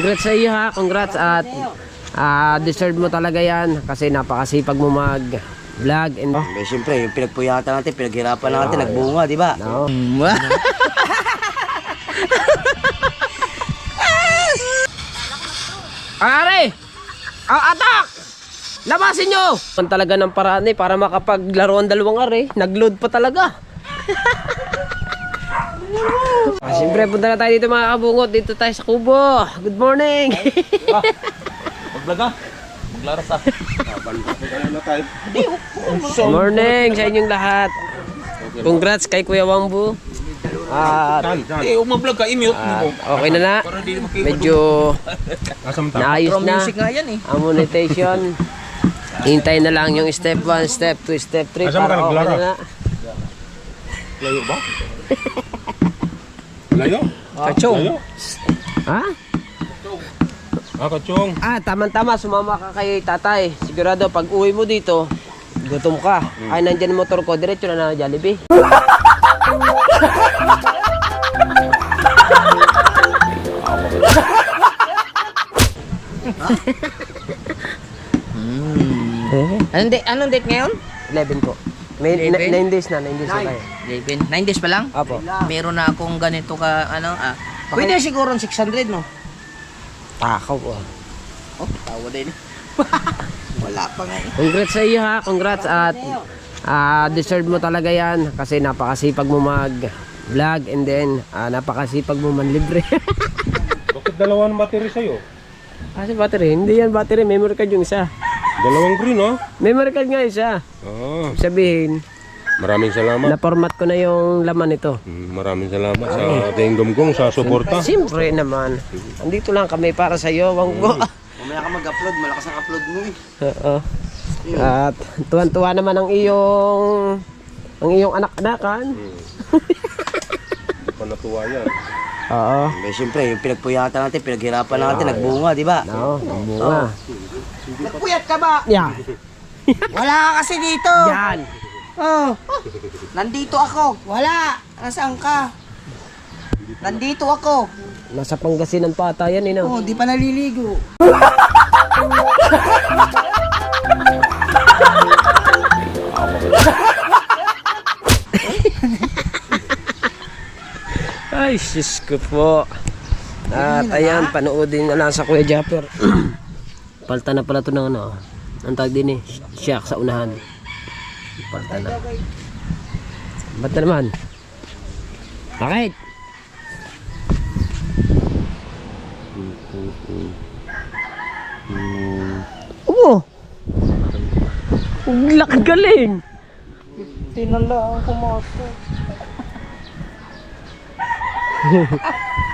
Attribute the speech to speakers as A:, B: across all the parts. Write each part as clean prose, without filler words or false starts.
A: Congrats sa iyo ha, congrats at deserve mo talaga yan kasi napakasipag mo mag-vlog and
B: Siyempre, yung pinagpuyatan natin, pinaghirapan natin, nagbunga, di ba?
A: no. Are! Atak! Labasin nyo! Ang talaga ng paraan para makapaglaro ang dalawang are. Nag-load pa talaga. Siyempre, punta na tayo dito mga kabungot. Dito tayo sa Kubo. Good morning!
C: Maglaga. Maglaro sa.
A: Good morning sa inyong lahat. Congrats kay Kuya Wangbu.
C: Umablog ka, i-mute mo.
A: Okay na. Medyo naayos na ang monetization. Hintay na lang yung step 1, step 2, step 3 para okay na.
C: Layo ba? Layo?
A: Kachong. Ha?
C: Kachong.
A: Tama-tama, sumama ka kay tatay. Sigurado pag uwi mo dito, gutom ka. Ay, nandyan motor ko, diretso na Jollibee.
D: Anong date ngayon?
A: 11 po. May 9 days na kayo.
D: 11. 9 days pa lang?
A: Apo.
D: Meron na akong ganito ka, pwede siguro 600, no?
A: Takaw po.
D: Oh, tawa din. Wala pa nga eh.
A: Congrats sa iyo ha, congrats at deserve mo talaga yan kasi napakasipag mo mag-vlog and then napakasipag mo manlibre.
C: Bakit dalawang battery sa'yo?
A: Kasi battery, hindi yan battery, memory card yung isa.
C: Dalawang green, oh?
A: Memory card nga isa. Sabihin,
C: Maraming salamat.
A: na-format ko na yung laman nito.
C: Maraming salamat sa ating gumgong sa suporta.
A: Siyempre naman. Andito lang kami para sa iyo, Wangbo.
B: Mamaya ka mag-upload, malakas ang upload mo eh.
A: Oo. At tuwan-tuwa naman ang iyong anak-anakan.
C: Hindi pa natuwa yan.
A: Oo.
B: Siyempre, yung pinagpuyatan natin, pinaghirapan natin, nagbunga, di ba?
A: No, ang bunga.
D: Nagpuyat ka ba?
A: Yeah.
D: Wala ka kasi dito.
A: Yan.
D: Oh. Nandito ako. Wala. Nasaan ka? Nandito ako.
A: Nasa Pangasinan pa ata yan, no?
D: Oh, di pa naliligo.
A: Ay, sis ko po. At ayan, panoodin na lang sa Kuya Japper. Palta na pala ito ng ano. Ang tawag din eh, siyak sa unahan. Palta na. Ba't na naman? Bakit? Oo! Laki galing!
D: Tinala ang pumasok.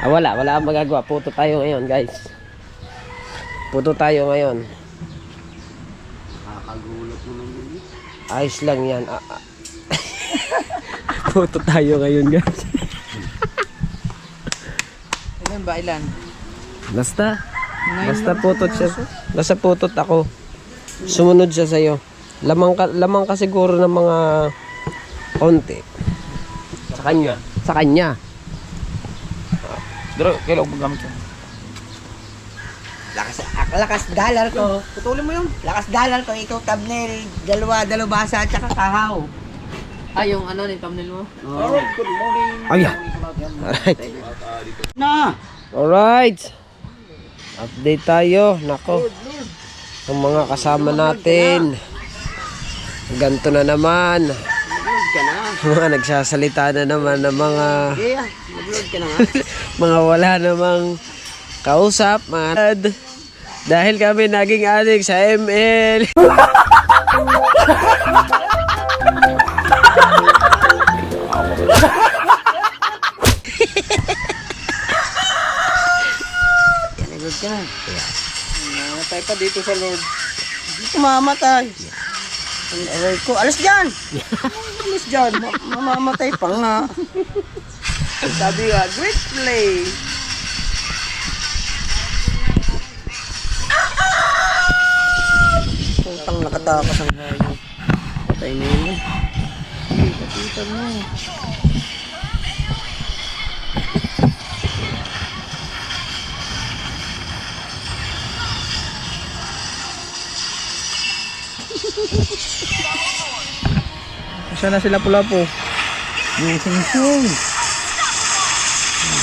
A: Wala akong magagawa. Puto tayo ngayon, guys. Puto tayo ngayon. Ayos lang yan. Puto tayo ngayon, guys.
D: Ilan ba? Ilan?
A: Basta putot siya. Basta putot ako. Sumunod siya sa'yo. Lamang ka siguro ng mga konti. Sa kanya.
C: Pero, kailan ko magamit yan?
D: Lakas dalar ko. Putulin mo yun. Lakas dalar ko. Ito thumbnail. Dalubasa at saka kahaw. Yung ano ni thumbnail mo?
C: Alright, good morning.
A: Ayan. Alright.
D: Na!
A: Alright. Update tayo. Nako. Ang mga kasama natin. Ganto na naman. Mga nagsasalita na naman ng mga
D: Mag-load ka na nga.
A: mga wala namang kausap. Mga dahil kami naging adik sa ML.
D: Nag-load ka na. Mamatay pa dito sa Lord. Dito mamatay. Aray ko, alas dyan! Alas dyan, mamamatay pa nga. Sabi nga, great play! Putang nakatakas ang hayop. Patay na yun eh. Kapitan mo. Saan na sila pula po?
B: Yung sing-sing.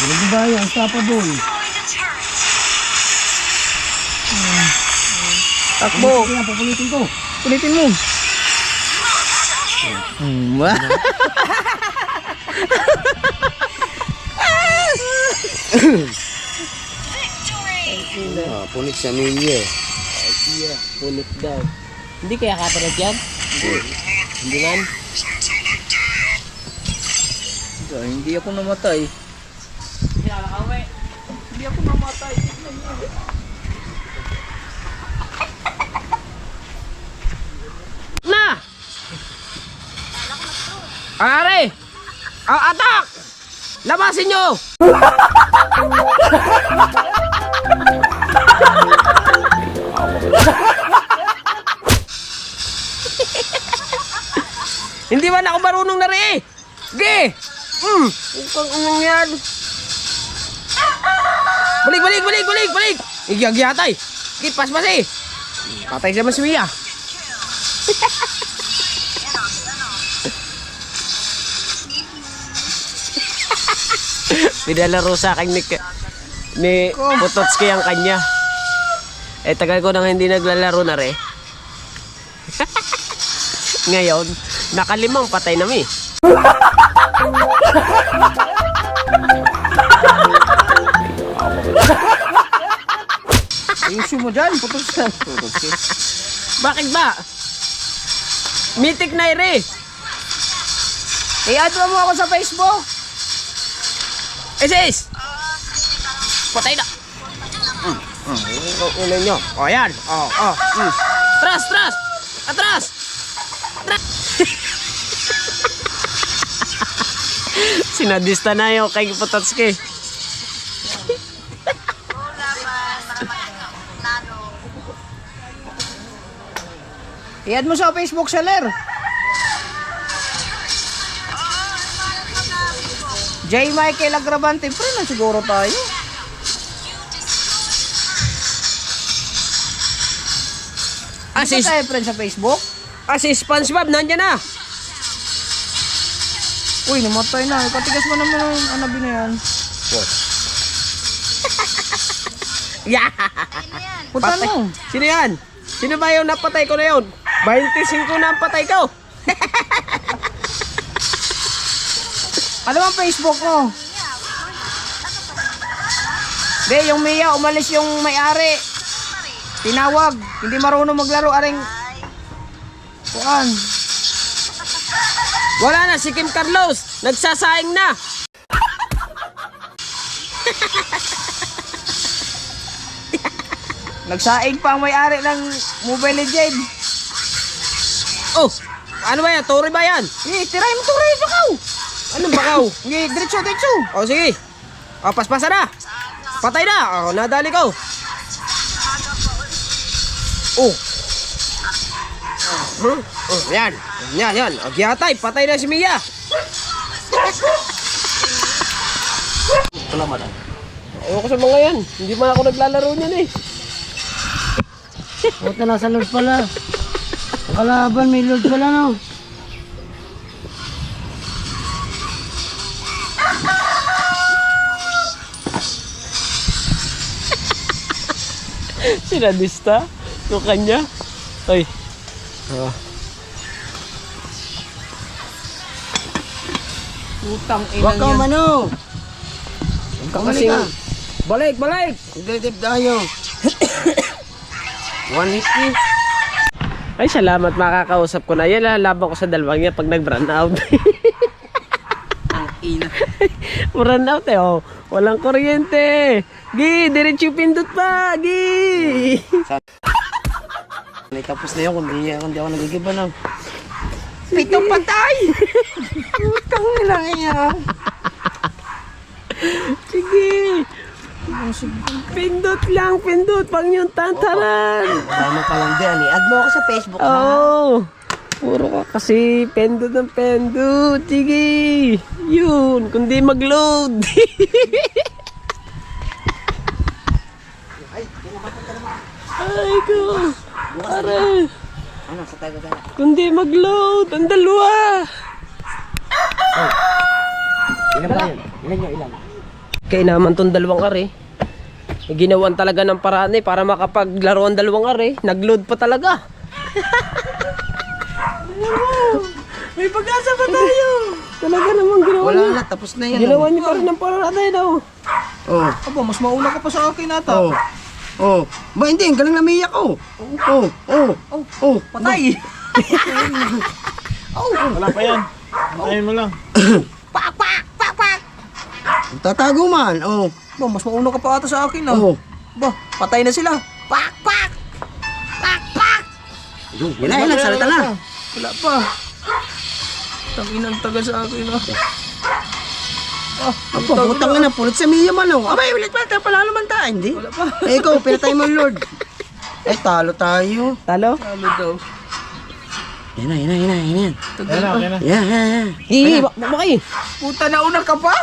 B: Galing ba yung unstoppable?
D: Takbo.
B: Kaya papulitin ko.
D: Ulitin mo. Wah.
B: Punit sa milye.
A: Punit daw. Hindi kaya katarad yan? Hindi man.
D: Hindi ako namatay. Hindi ako namatay.
A: Na! Are! Atak! Labasin nyo! Hindi man ako marunong na rin eh! Sige! Upang anong yan? Balik! Igyatay! Sige, paspas eh! Patay siya man si Mia. Pinalaro sa akin ni Pototski ang kanya. Eh tagal ko nang hindi naglalaro na rin. Ngayon, nakalimang patay na mi.
D: Ayusin mo dyan. Putos ka.
A: Bakit ba? Mitik na ire.
D: I-add mo ako sa Facebook.
A: Sis! Patay na. Ulo nyo. O yan. Atras! Sinadista na yung kay Pototski.
D: I-add mo sa Facebook seller. J. Michael Agravante. Pre na siguro tayo. Hindi
A: Asis,
D: tayo friend sa Facebook?
A: SpongeBob, nandyan na.
D: Uy, namatay na. Patigas mo naman ang anabi na yan.
A: Yeah.
D: Punta
A: Patay.
D: mo.
A: Sino yan? Sino ba yung napatay ko na yun? 25 na ang patay ko.
D: Ano ang Facebook mo? Be, yung Mia, umalis yung may-ari. Tinawag. Hindi marunong maglaro. Aring... Kuan.
A: Wala na, si Kim Carlos. Nagsasaing na.
D: Nagsaing pa ang may-ari ng Mobile Legend.
A: Oh, ano ba yan? Tori ba yan?
D: Tiray mo to rin, bakaw.
A: Anong bakaw?
D: Diretso.
A: Oh, sige. Oh, paspasa na. Patay na. Oh, nadali ko. Oh. Yan. Agyatay, patay na si Mia.
B: Salamat.
A: Ayoko sa mga yan. Hindi man ako naglalaro niyan eh.
B: Buta nasa Lord pala. Kalaban, may Lord pala no.
A: Sinadista? Yung kanya? Ay.
D: Utang ina
B: Huwag kang
D: niya.
B: mano.
A: Kasi balik.
B: Nagdadip tayo. 150.
A: Ay, salamat makakausap ko na. Yan, lalaban ko sa dalawang yan pag nag-run out.
D: Ang ina.
A: Run out eh, oh. Walang kuryente. Gi, diretso pindot pa. Gi.
B: Tapos na yun, kundi ako nagigiba na.
D: Pitong patay. Utang ina niya.
A: Sige. Pindot lang, pindot. Pang yung tantaran.
B: Tama ka lang din. Add mo ako sa Facebook ha.
A: Oo. Puro ka kasi pendot ng pendot. Sige. Yun. Kundi mag-load. Ay ko. Aray.
D: Ano, sa taga-taga.
A: Kundi mag-load. Ang dalawa.
B: Ilan ba yun? Ilan yung ilan?
A: Kaya naman tong dalawang are. Ginawan talaga ng paraan para makapaglaro ang dalawang are. Nag-load pa talaga. May pag-asa pa tayo. Talaga namang ginawa
D: Wala
A: niya.
D: na, tapos na yan.
A: Ginawa niya pa rin ng paraan oh.
D: Oh.
E: Aba, mas mauna ka pa sa akin ata.
D: Oh. Oh. Ba, hindi. Ang galing namiyak ko. Oh. Oh. Oh.
E: Patay! Wala pa yan. Antayin mo lang.
D: Tatago man. Oh.
E: Ba, mas mauna ka pa ata sa akin ah.
D: Oh.
E: Ba, patay na sila.
D: Yan na, salita na.
E: Wala pa. Tanginang taga sa akin ah.
D: Apo, putang na, pulot sa Mia man, oh. Abay, ulit pa, pala naman tayo, hindi?
E: Wala pa.
D: Eh, ikaw, pinatay mo, Lord. Eh, talo tayo.
A: Talo?
E: Talo daw.
D: Yan na.
E: Yan na.
D: Yan.
A: Hihi, bakay.
E: Puta, nauna ka pa?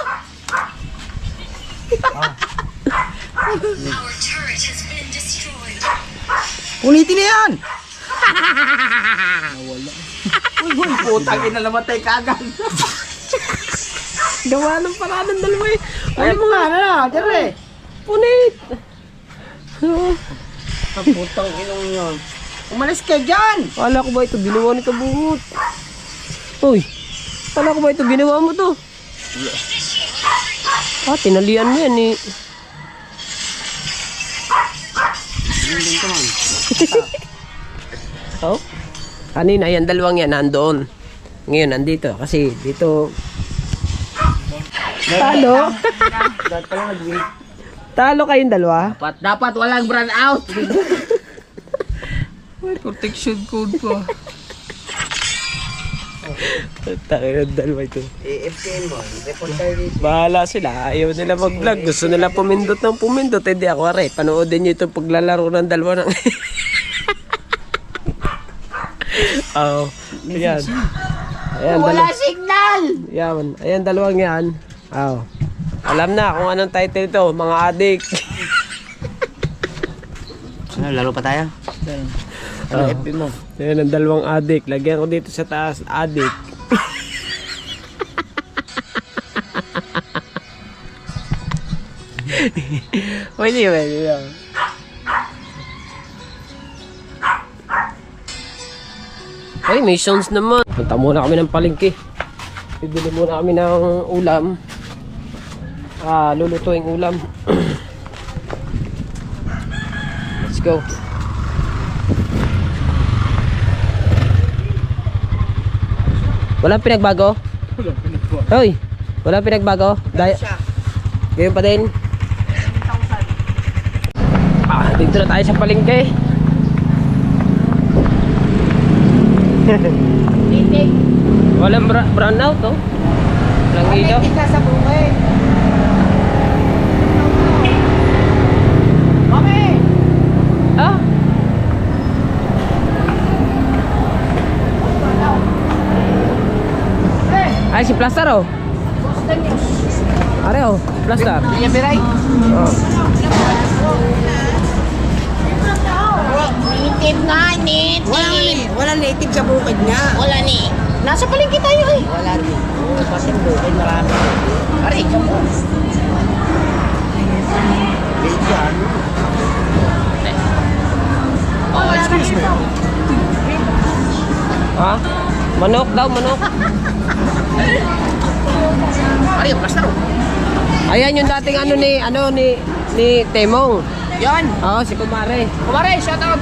D: Ulitin na yan.
E: Putang ina, namatay ka agad.
A: Gawa ng paraan ng dalawa eh.
D: Ay, mo nga na, dyan
A: Punit.
D: Putang inong yun. Umalis ka dyan.
A: Kala ko ba ito ginawa ni Kabungot? Uy, kala ko ba ito ginawa mo to? Ah, tinalian mo yan eh. Oh? Kanina yan, dalawang yan nandoon. Ngayon nandito kasi dito. Talo? Talo kayong dalawa?
D: Dapat walang brand out.
E: Protection code pa.
A: Tayo ng dalawa ito.
D: AFK mo, report tayo dito.
A: Bahala sila. Ayaw nila mag-vlog. Gusto nila pumindot ng pumindot. Hindi ako are. Panoodin nyo itong paglalaro ng dalawa ng... Oo. Ayan. Ayan,
D: Wala signal.
A: Yan. Ayan, dalawang yan. Oo. Alam na kung anong title ito. Mga adik.
B: Ano, laro pa tayo?
A: Ano FB mo? Ayan ang dalawang adik. Lagyan ko dito sa taas. Adik. Pwede. Ay, may sounds naman. Punta muna kami ng palengke. Bibili muna kami ng ulam. Lulutuing ulam. Let's go. Walang pinagbago? Hoy, walang pinagbago? Ganyan pa din? Dito na tayo sa palengke. Walang brown out, oh. Walang ilaw.
D: Ika sa bukid. Mami!
A: Ah? Ay, si Plaster, oh. Are, oh. Plaster.
D: Yan, Biray.
A: Oh.
F: Native nga, native.
D: Wala native sa bukid nga.
F: Wala ni. Nasa palengke tayo eh.
D: Wala rin. Kasi bukid marami.
F: Aray,
E: Oh, excuse me.
A: Ha? Manok daw, manok.
F: aray, plaster.
A: Ayan yung dating ni Temong.
F: Yan.
A: Oo, si Kumare.
F: Kumare, shout out.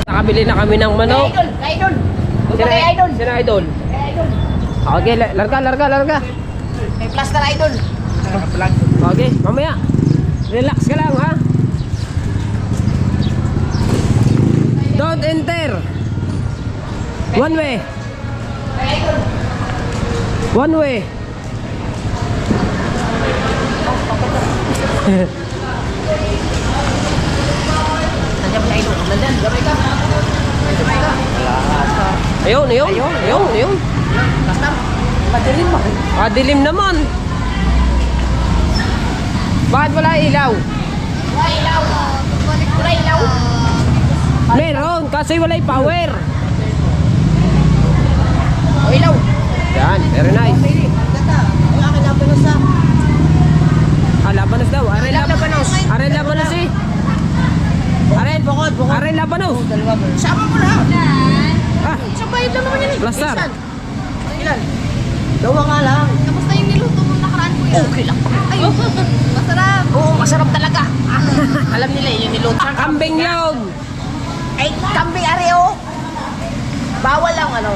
A: Nakabili na kami ng manok.
F: Idol. Gusto kay idol.
A: Sino idol? Okay, larga.
F: May plaster idol.
A: Okay, mamaya. Relax ka lang, ha? Don't enter. One way. One way.
F: Nandiyan mo si idol. Nandiyan, gamay ka. Gamay ka.
A: Ayun.
F: Plaster. Madilim ba?
A: Dilim naman. Bakit wala ilaw? Meron, kasi walay power.
F: O ilaw.
A: Yan, very nice. Ah, labanos daw. Aray labanos. Aray labanos eh. Aray, bukod. Aray labanos.
F: Sama mo na.
A: Ah,
F: Isang bayad lang naman yan eh.
A: plaster.
F: Ilan?
D: Dawa nga lang.
G: Kamusta yung niluto mo nakaraan ko yan?
F: Okay lang.
G: Ay, masarap.
F: Oo, masarap talaga. Alam nila yung niluto.
A: Kambing yun.
F: Ay, kambing areo. Bawal lang ano.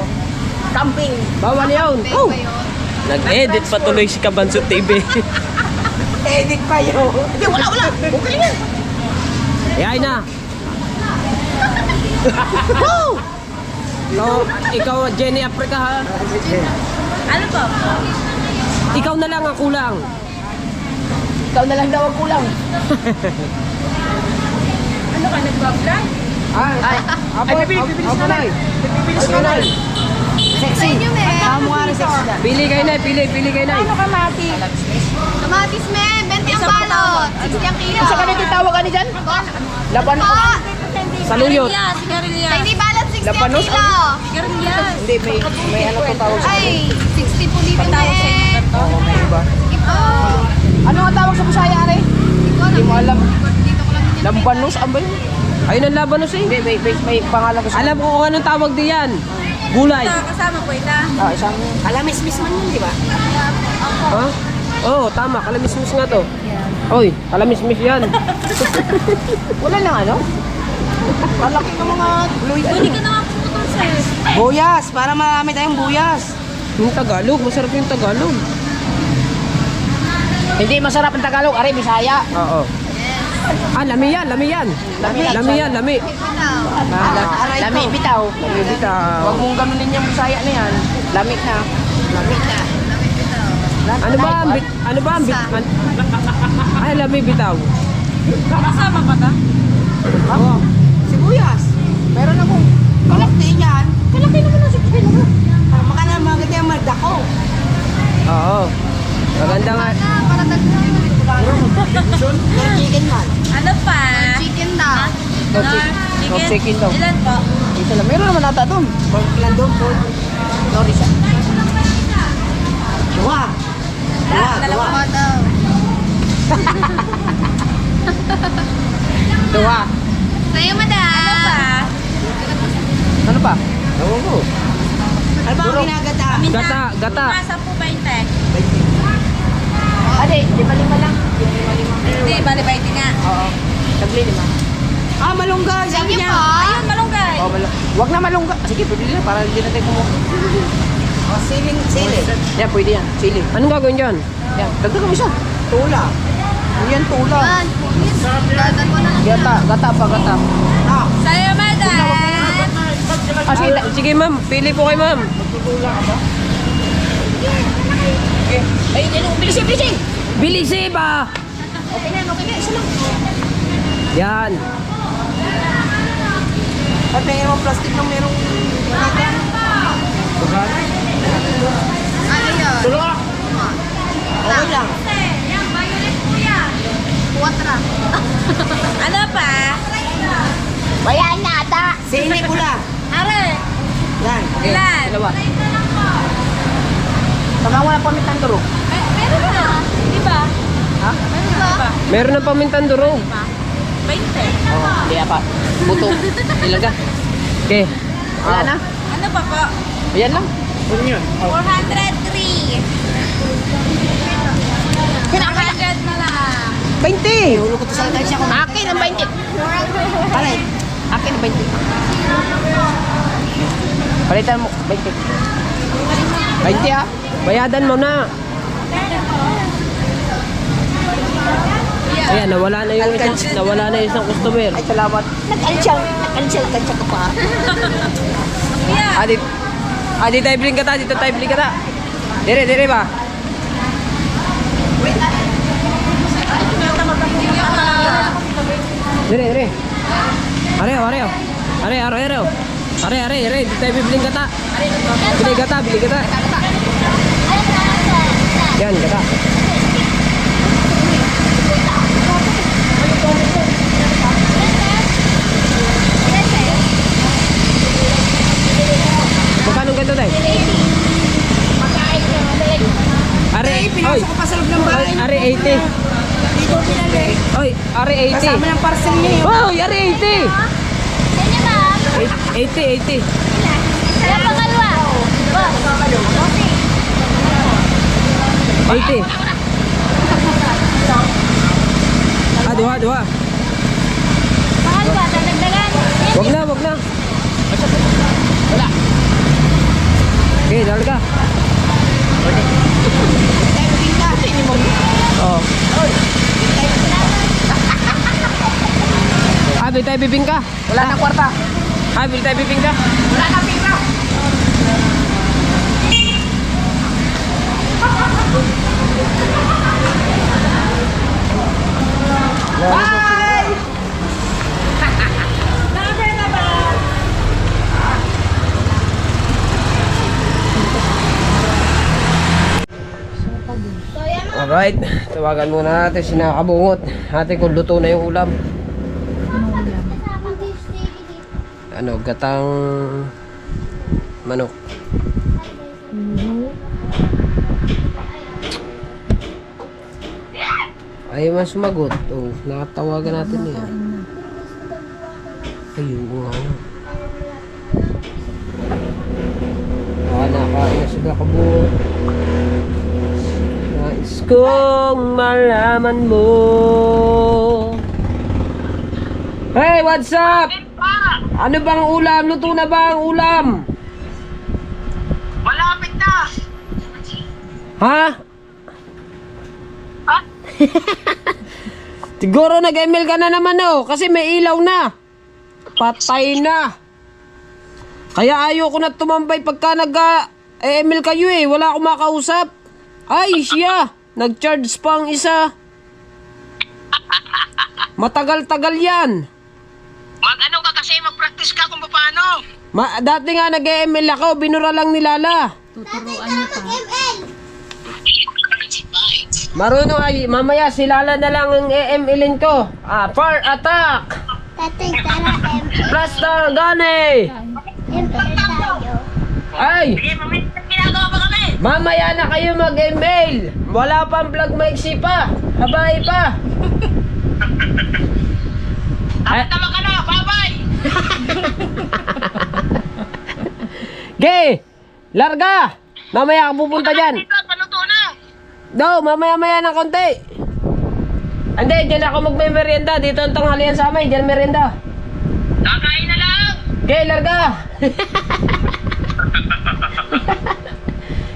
F: Kambing.
A: Bawal yun.
G: Bake
A: Oh.
G: ba yun?
A: Nag-edit pa tuloy si Kabanso TV.
F: Edit pa yun. Hindi, wala. Okay lang yan.
A: Yay na. Ikaw, Jenny Africa ha.
G: Ano to?
A: Ikaw na lang ang kulang.
F: Ikaw na lang daw ang kulang.
G: Ano ka, nag-vlog?
F: Ay, bibilis na lang. Bibilis na lang.
G: Sa inyo, me.
A: Pili kayo na, pili kayo na.
G: Ano kamatis? Kamatis, me. 20 ang balot. 60 ang kilo.
F: Sa kanito tawag ka ni dyan? Laban.
G: Po.
A: Saluyot.
G: Hindi balot, 60 ang
F: Labanos?
G: kilo.
F: Hindi, may ano to tawag sa
G: Ay, 60 po dito, me.
F: Oo, may iba.
G: Ito.
F: Ano ang tawag sa Bisaya, are? Hindi mo alam.
G: Dito ko lang din.
F: Lambanos, ang ba yun?
A: Ayun ang labanos eh.
F: Hindi, may pangalan ko sa...
A: Alam ko kung anong tawag diyan. Gulay.
G: Kasama po ito.
F: Ah, isang... Kalamis-mis man yun, di ba?
A: Ha? Oo, tama. Kalamismis nga to. Oy, kalamismis yan.
F: Wala nang ano? Malaki ng mga luy.
G: Hindi ka naman puputol, sir.
F: Buyas, para marami tayong buyas.
A: Yung Tagalog, masarap yung Tagalog.
F: Hindi masarap ang Tagalog, are Bisaya.
A: Oo. Ah, lami yan, lami yan. Lami yan, lami.
F: Lami bitaw.
A: Lami bitaw.
F: Huwag mong ganunin yung Bisaya na yan. Lamig na. Lamig na.
A: Ano ba ang ay, lami bitaw.
G: Kasama pa ta?
F: Oo. Sibuyas. Meron akong kalaki niyan. Kalaki naman ang sibuyas. Maka na maganda yung madako.
A: Oo. Maganda nga.
G: Para dagdag.
F: Chicken man.
G: Ano pa? Chicken daw.
F: No chicken daw.
G: Ilan po?
F: Isa lang. Meron naman ata doon. Ilan doon po? Lori siya. Dua.
G: Dalawa po daw.
F: Dua.
G: Sa'yo, madam.
F: Ano pa?
A: Ewan ko.
F: Ano ba ang ginagata?
A: Gata, gata.
G: Nasa po 20.
F: Ade, lima lang.
G: Hindi, bali 20 nga.
F: Oo. Tabli lima. Ah, malunggay.
G: Sa
F: Sabi
G: inyo
F: niya.
G: po. Ayun, malunggay.
F: Oh, Wag na malunggay. Sige, pwede na. Para hindi natin kumuha. Oh, siling. Yan, pwede yan. Siling.
A: Anong gagawin dyan?
F: Yan. Dagdagan mo siya. Tula. Yan, tula.
G: Yan. Dadan mo na lang.
F: Gata pa. Ah.
G: Sa'yo, madam.
A: Ah, sige ma'am, pili po kayo ma'am.
F: Ay, bilisin.
A: Bilisi ba?
F: Okay na. Isa lang.
A: Yan.
F: At may mga plastic na merong...
G: Ano yun?
F: Tula. Okay lang.
G: Yan, violet po yan. Kuwatra. Ano pa?
F: Bayan na ata. Sini pula.
G: Are.
F: Yan.
G: Ilan?
F: Dalawa. Tama mo na pamitan durog.
G: Meron na. Di ba?
F: Ha?
G: Meron ba?
A: Meron ng pamintan durog.
G: 20.
F: Oo. Hindi apa. Buto. Ilaga.
A: Okay.
F: Wala na.
G: Ano pa po?
F: Ayan lang.
G: 403. 400 na lang.
F: 20. Ulo ko to sa tansya ko. Akin ang 20. Palay. Akin ang 20. Palitan mo. 20. 20 ha?
A: Bayadan mo na. Ayan, nawala na yung isang customer.
F: Ay, salamat. Nag-alsyal ka pa.
A: Dito tayo bling kata, Dire ba? Dire. Areo. Are, dito tayo bibling kata. Bili kata. Yan, kata.
F: pinasok ko pa sa loob ng bahay.
A: Ari 80.
F: Hindi ko pinali.
A: Oy, Ari 80.
F: Kasama ng parcel niya yun.
A: Hoy, Ari 80.
G: Kanya ba?
A: 80.
G: Kaya pangalawa. Boss. Okay.
A: 80. Duha.
G: Pangalawa, dadagdagan.
A: Wag na. Wala. Okay, dahil ka. Oh. Bili tayo bibing ka.
F: Wala na kwarta.
A: Bili tayo bibing ka.
F: Wala na pira. Bye! Number na ba?
A: Alright, tawagan muna natin si Nakabungot. Ate kung luto na yung ulam. Ano, gatang manok. Ay, mas sumagot. Oh, nakatawagan natin niya. Ayun ko nga. Nakain na si Nakabungot. Nais kong malaman mo. Hey, what's up? Ano bang ulam? Luto na ba ang ulam?
F: Malapit na.
A: Ha? Siguro nag-email ka na naman kasi may ilaw na. Patay na. Kaya ayoko na tumambay pagka nag-email kayo wala akong makausap. Ay, siya. Nag-charge pa ang isa. Matagal-tagal yan.
F: Mag-ano ka kasi, mag-practice ka kung paano.
A: Dati nga nag-email ako, binura lang ni Lala. Marunong ay, mamaya si Lala na lang ang emailin ko. Far attack! Blaster gane! Ay!
F: Ginagawa pa kami.
A: Mamaya na kayo mag-email. Wala pang vlog maiksi pa. Habay pa.
F: Tama ka na, bye-bye.
A: Ge! Larga! Mamaya ka pupunta dyan.
F: Dito, paluto na.
A: Do, mamaya-maya ng konti. Hindi, dyan ako magme-merienda. Dito ang tanghalian sa amin. Dyan merienda.
F: Kakain na lang.
A: Ge, larga!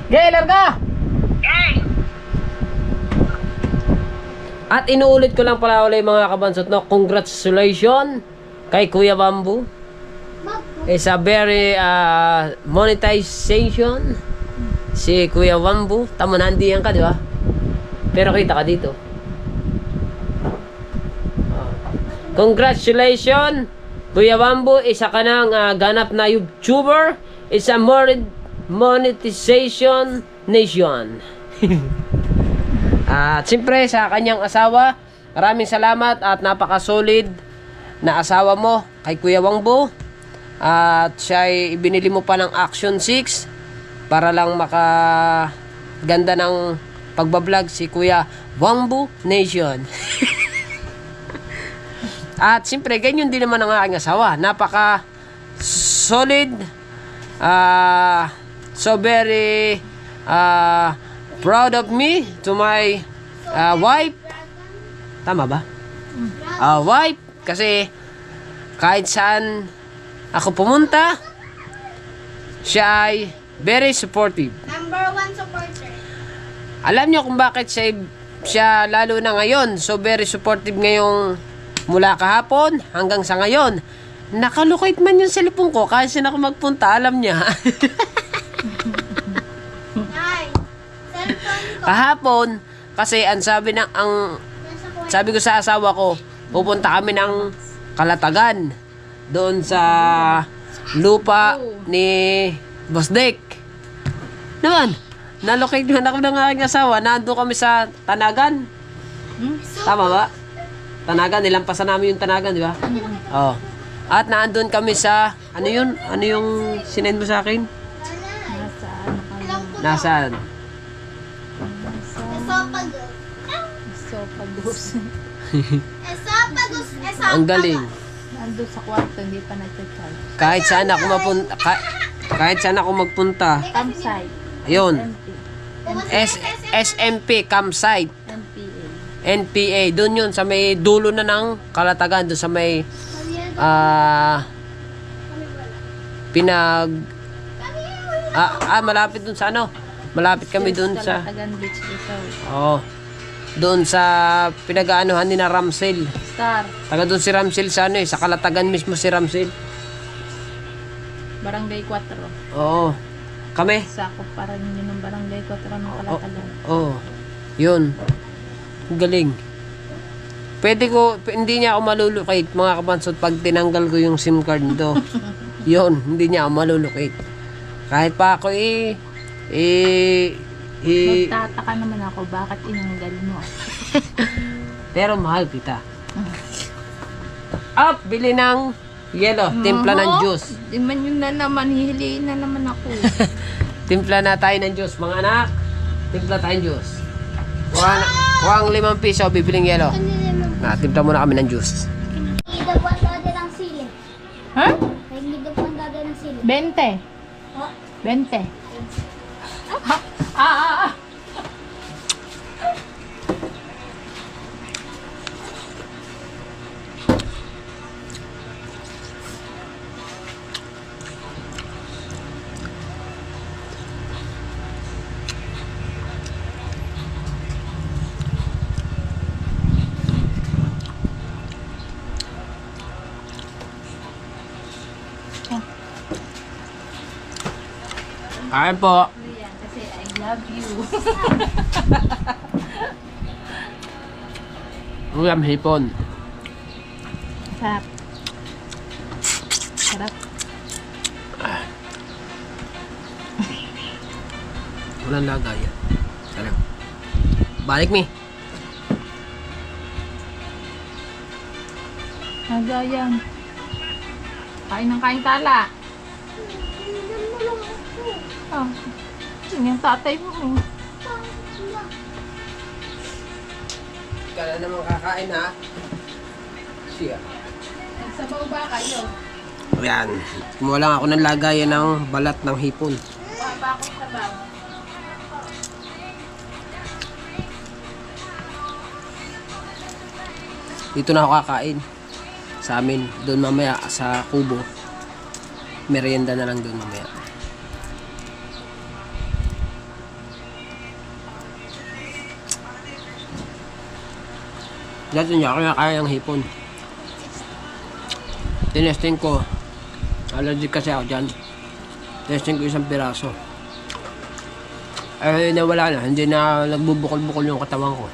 A: Ge, larga!
F: Okay.
A: At inuulit ko lang pala ulit mga kabansot, congratulations kay Kuya Bamboo. It's a very monetization si Kuya Bamboo. Tama na, hindi yan ka, di ba? Pero kita ka dito. Congratulations Kuya Bamboo, isa ka ng ganap na YouTuber. It's a monetization nation. At siyempre sa kanyang asawa, maraming salamat at napaka-solid na asawa mo kay Kuya Bamboo. At siya ay ibinili mo pa ng Action 6 para lang makaganda ng pagbablog si Kuya Bamboo Nation. At siyempre ganyan din naman ang aking asawa. Napaka-solid. So very proud of me to my wife. Tama ba? Wife. Kasi kahit saan ako pumunta, siya ay very supportive.
G: Number 1 supporter.
A: Alam niyo kung bakit siya lalo na ngayon so very supportive ngayong mula kahapon hanggang sa ngayon. Nakalukit man yung cellphone ko kahit saan ako magpunta, alam niya. Kahapon kasi sabi ko sa asawa ko, pupunta kami ng Kalatagan doon sa lupa ni Boss Dick. Naman, nalocate naman ako ng aking asawa. Nandun kami sa Tanagan. Tama ba? Tanagan, nilampasan namin yung Tanagan, di ba? Oh. At naandun kami sa, ano yun? Ano yung sinend mo sa akin? Nasaan?
F: Esophagus.
A: Ang galing.
F: Nandun sa kwarto, hindi pa nag-charge.
A: Kahit saan ako mapunta, kahit saan ako magpunta.
F: Campsite.
A: Ayun. SMP campsite.
F: MPA.
A: NPA. Doon yun sa may dulo na ng Kalatagan, doon sa may malapit doon sa ano? Malapit kami doon sa
F: Kalatagan Beach dito.
A: doon sa pinag-aanuhan ni na Ramsel.
F: Star.
A: Taga doon si Ramsel sa ano sa Kalatagan mismo si Ramsel.
F: Barangay 4.
A: Oo. Kami.
F: Sakop para yun ng Barangay 4 ng Kalatagan.
A: Oo. Yun. Ang galing. Pwede ko, hindi niya ako malulukit mga kabansot pag tinanggal ko yung SIM card nito. Yun, hindi niya ako malulukit. Kahit pa ako
F: Magtataka naman ako, bakit inanggal mo?
A: pero mahal kita. Up, bili ng yelo, timpla ng juice.
F: Di man yun na naman, hihiliin na naman ako.
A: Timpla na tayo ng juice, mga anak. Timpla tayong juice. Kuha ang 5 piso, bibiling yelo. Timpla muna kami ng juice.
G: Hindi daw po ang dada ng sili.
F: Ha?
G: Hindi daw po ang dada ng sili.
F: 20. 20.
A: Kain po.
F: Kasi I love you.
A: Ulam hipon.
F: Sarap. Sarap.
A: Walang lagay. Ano? Balik mi.
F: Nagayang. Kain ng kain tala. Oh. Yun yung tatay mo.
A: Kala naman kakain ha. Siya.
F: Nagsabaw ba kayo?
A: Ayan. Kumuha lang ako ng lagayan ng balat ng hipon.
F: Kuha pa akong sabaw.
A: Dito na ako kakain. Sa amin. Doon mamaya sa kubo. Merienda na lang doon mamaya. Dati niya kaya kaya ng hipon. Tinesting ko. Allergic kasi ako dyan. Testing ko 1 piraso. Ay nawala na. Hindi na nagbubukol-bukol yung katawan ko.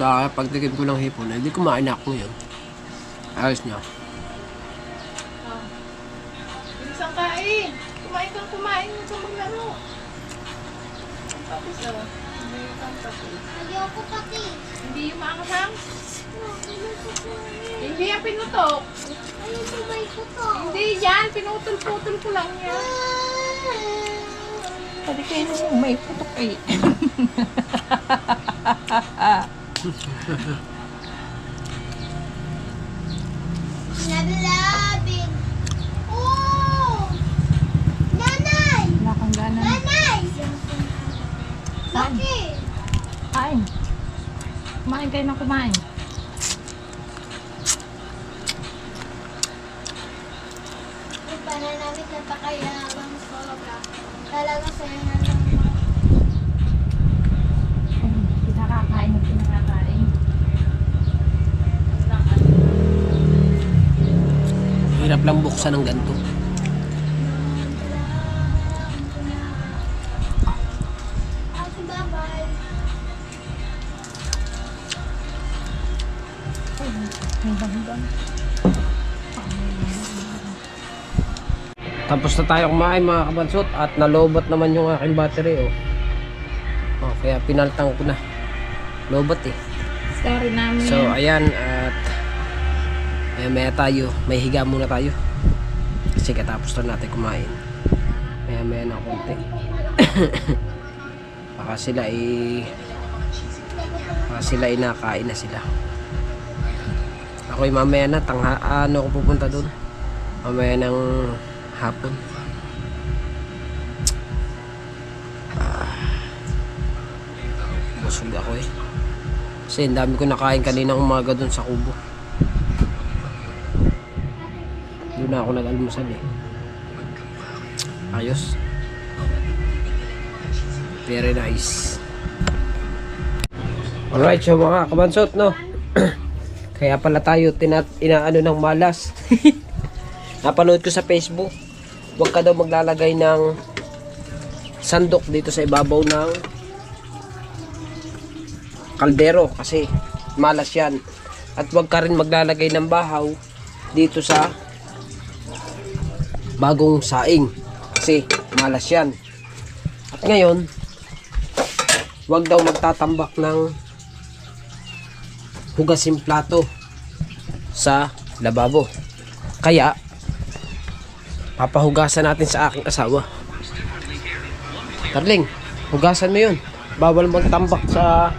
A: Kaya pagtikim ko ng hipon, hindi kumain ako yun. Ayos niya.
F: Isang kain. Kumain kang kumain. Huwag kang maglaro. Tapos
G: Ayoko pati.
F: hindi yung maangasang. Hindi yan pinutok.
G: Ayoko may kuto.
F: Hindi yan. Pinutol-putol ko lang yan. Pwede kayo nung may putok eh.
G: Nabilabing. Oh! Nanay!
F: Wala kang gana.
G: Nanay! Laki!
F: Kain. Kumain kayo na kumain.
G: Yung pananamit na pakayawang sobra. Talaga sa'yo na lang.
F: Pinakakain na pinakakain.
A: Hirap lang buksan ng ganito.
G: Ate, bye-bye.
A: Tapos na tayo kumain mga kabansot at nalobot naman yung aking battery kaya pinaltang ko na. Lobot
F: Story namin.
A: So ayan at maya tayo. May higa muna tayo. Kasi katapos na natin kumain. Maya na konti. baka sila nakain na sila. Ako'y mamaya na ako pupunta doon mamaya ng hapon. Busog ako kasi ang dami ko nakain kaninang umaga doon sa kubo. Doon na ako nag-almusal ayos, very nice. Alright, so mga kabansot, no? Kaya pala tayo inaano ng malas. Napanood ko sa Facebook, huwag ka daw maglalagay ng sandok dito sa ibabaw ng kaldero kasi malas yan. At huwag ka rin maglalagay ng bahaw dito sa bagong saing kasi malas yan. At ngayon, huwag daw magtatambak ng hugasin plato sa lababo. Kaya papahugasan natin sa aking asawa. Darling, hugasan mo yun. Bawal magtambak sa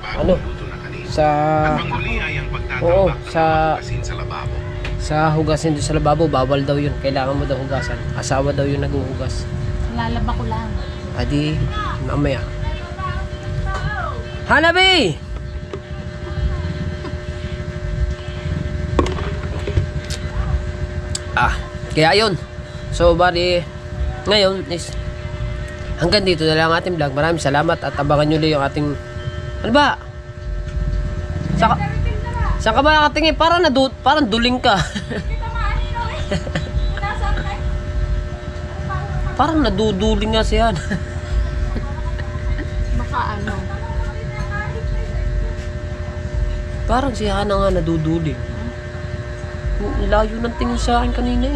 A: sa hugasin doon sa lababo. Bawal daw yun. Kailangan mo daw hugasan. Asawa daw yung naghuhugas.
F: Lalaba ko lang.
A: Adi, mamaya. Hanabi! Kaya yun. So, bari, ngayon is hanggang dito na lang ang ating vlog. Maraming salamat at abangan nyo lang yung ating, ano ba? Saan ka ba nakatingin? Parang duling ka. Parang naduduling nga siya.
F: Baka ano.
A: Parang siya na nga naduduling. Layo ng tingin sa akin kanina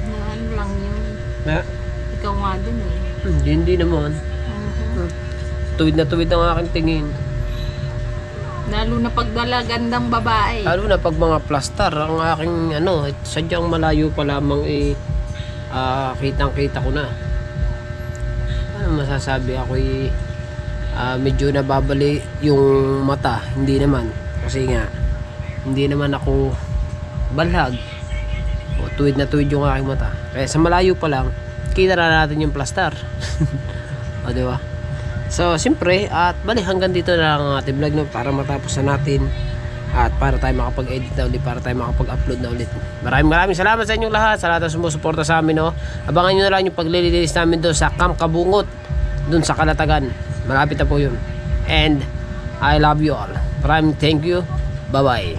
F: Ano lang yun.
A: Na?
F: Ikaw nga din
A: Hindi naman. Tuwid na tuwid ang aking tingin.
F: Lalo na pag gandang babae.
A: Lalo na pag mga plastar ang aking sadyang malayo pa lamang kitang-kita ko na. Ano masasabi ako medyo nababali yung mata. Hindi naman. Kasi nga hindi naman ako balhag. Tuwid na tuwid yung aking mata. Kaya sa malayo pa lang kita na natin yung plastar. O diba? So siyempre at bali hanggang dito na lang ang ating vlog para matapos na natin at para tayo makapag-edit na ulit, para tayo makapag-upload na ulit. Maraming salamat sa inyong lahat, sa lahat ng sumusuporta sa amin. Abangan nyo na lang yung paglilinis namin doon sa Camp Kabungot doon sa Kalatagan. Malapit na po yun. And I love you all. Maraming thank you. Bye bye.